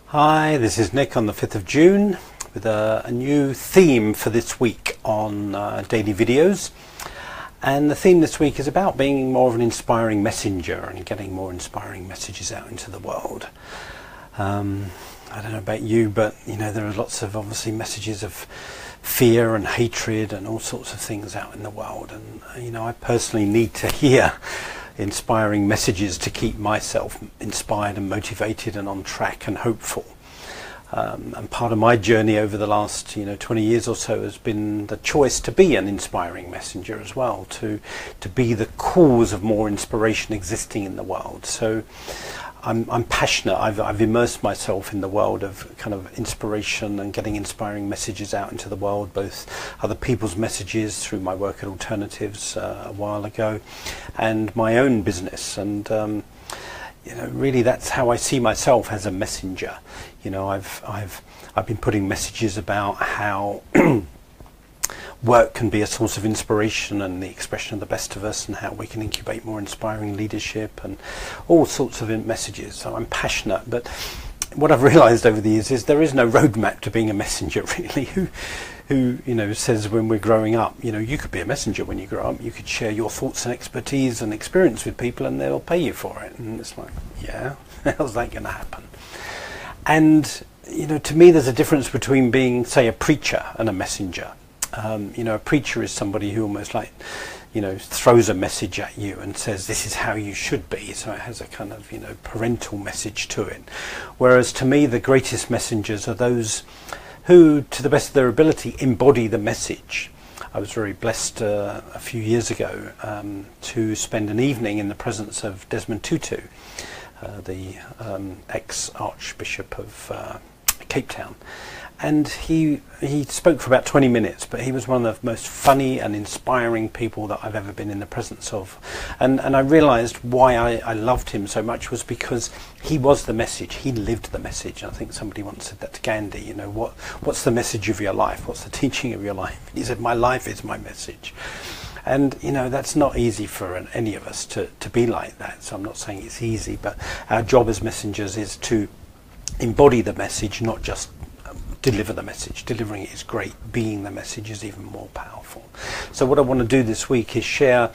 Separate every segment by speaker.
Speaker 1: Hi, this is Nick on the 5th of June with a new theme for this week on daily videos. And the theme this week is about being more of an inspiring messenger and getting more inspiring messages out into the world. I don't know about you, but there are lots of obviously messages of fear and hatred and all sorts of things out in the world. And I personally need to hear inspiring messages to keep myself inspired and motivated and on track and hopeful. And part of my journey over the last 20 years or so has been the choice to be an inspiring messenger as well, to be the cause of more inspiration existing in the world. So I'm passionate. I've immersed myself in the world of kind of inspiration and getting inspiring messages out into the world, both other people's messages through my work at Alternatives a while ago, and my own business. And really that's how I see myself, as a messenger. I've been putting messages about how work can be a source of inspiration and the expression of the best of us, and how we can incubate more inspiring leadership and all sorts of messages. So I'm passionate, but what I've realized over the years is there is no roadmap to being a messenger, really. Who says when we're growing up, you could be a messenger when you grow up. You could share your thoughts and expertise and experience with people and they'll pay you for it. And it's like, yeah, how's that going to happen? And to me there's a difference between being, say, a preacher and a messenger. A preacher is somebody who almost like throws a message at you and says this is how you should be, so it has a kind of parental message to it. Whereas to me the greatest messengers are those who, to the best of their ability, embody the message. I was very blessed a few years ago to spend an evening in the presence of Desmond Tutu, the ex-Archbishop of Cape Town. And he spoke for about 20 minutes, but he was one of the most funny and inspiring people that I've ever been in the presence of. And I realised why I loved him so much was because he was the message. He lived the message. I think somebody once said that to Gandhi, what's the message of your life? What's the teaching of your life? And he said, my life is my message. And that's not easy for any of us to be like that. So I'm not saying it's easy, but our job as messengers is to embody the message, not just deliver the message. Delivering it is great. Being the message is even more powerful. So what I want to do this week is share,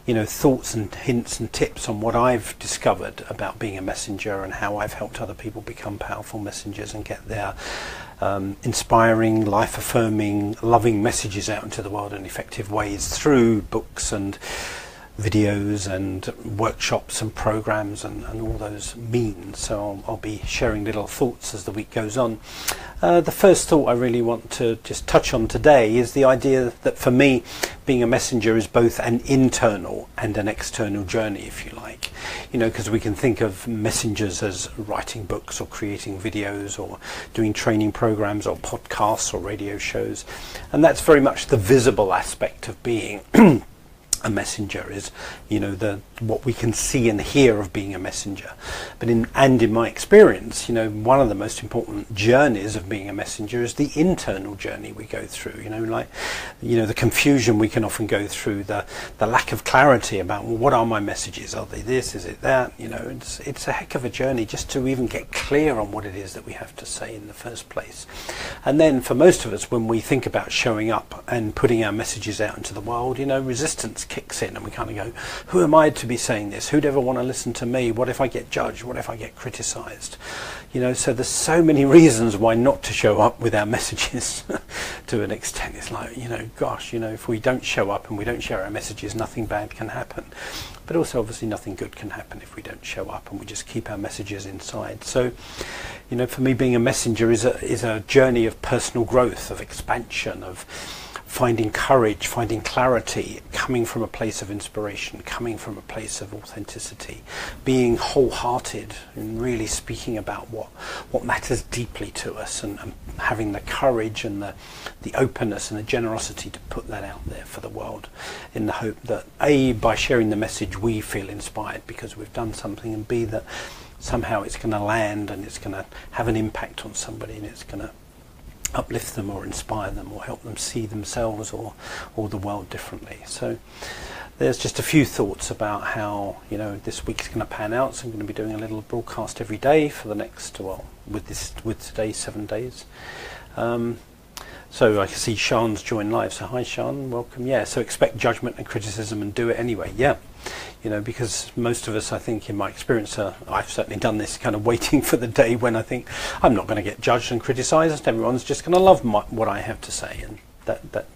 Speaker 1: thoughts and hints and tips on what I've discovered about being a messenger and how I've helped other people become powerful messengers and get their inspiring, life-affirming, loving messages out into the world in effective ways through books and videos and workshops and programs and all those means. So I'll be sharing little thoughts as the week goes on. The first thought I really want to just touch on today is the idea that for me being a messenger is both an internal and an external journey, if you like. Because we can think of messengers as writing books or creating videos or doing training programs or podcasts or radio shows, and that's very much the visible aspect of being a messenger, is what we can see and hear of being a messenger. But in my experience, one of the most important journeys of being a messenger is the internal journey we go through. The confusion we can often go through, the lack of clarity about, well, what are my messages? Are they this? Is it that? It's a heck of a journey just to even get clear on what it is that we have to say in the first place. And then for most of us, when we think about showing up and putting our messages out into the world, resistance kicks in and we kind of go, who am I to be saying this? Who'd ever want to listen to me? What if I get judged? What if I get criticized? So there's so many reasons why not to show up with our messages to an extent. It's like, if we don't show up and we don't share our messages, nothing bad can happen. But also obviously nothing good can happen if we don't show up and we just keep our messages inside. So, for me being a messenger is a journey of personal growth, of expansion, of finding courage, finding clarity, coming from a place of inspiration, coming from a place of authenticity, being wholehearted and really speaking about what matters deeply to us, and having the courage and the openness and the generosity to put that out there for the world, in the hope that A, by sharing the message we feel inspired because we've done something, and B, that somehow it's going to land and it's going to have an impact on somebody and it's going to uplift them or inspire them or help them see themselves or the world differently. So there's just a few thoughts about how, you know, this week's going to pan out. So I'm going to be doing a little broadcast every day for the next, well, with today, 7 days. So I can see Sean's joined live. So hi Sean, welcome. Yeah, so expect judgment and criticism and do it anyway. Yeah, you know, because most of us, I think, in my experience, I've certainly done this, kind of waiting for the day when I think I'm not going to get judged and criticised. Everyone's just going to love what I have to say, and that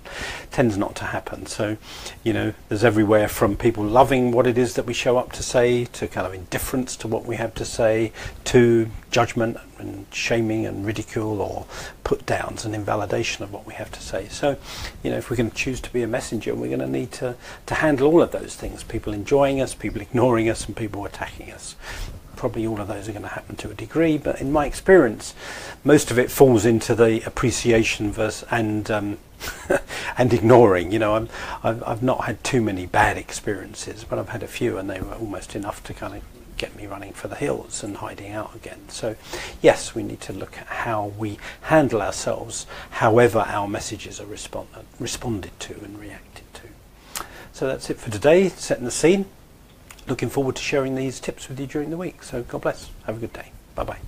Speaker 1: tends not to happen. So, you know, there's everywhere from people loving what it is that we show up to say, to kind of indifference to what we have to say, to judgment and shaming and ridicule or put downs and invalidation of what we have to say. So, you know, if we're going to choose to be a messenger, we're going to need to handle all of those things: people enjoying us, people ignoring us, and people attacking us. Probably all of those are going to happen to a degree, but in my experience, most of it falls into the appreciation versus and ignoring. You know, I've not had too many bad experiences, but I've had a few, and they were almost enough to kind of get me running for the hills and hiding out again. So yes, we need to look at how we handle ourselves, however our messages are responded to and reacted to. So that's it for today, setting the scene. Looking forward to sharing these tips with you during the week. So God bless. Have a good day. Bye-bye.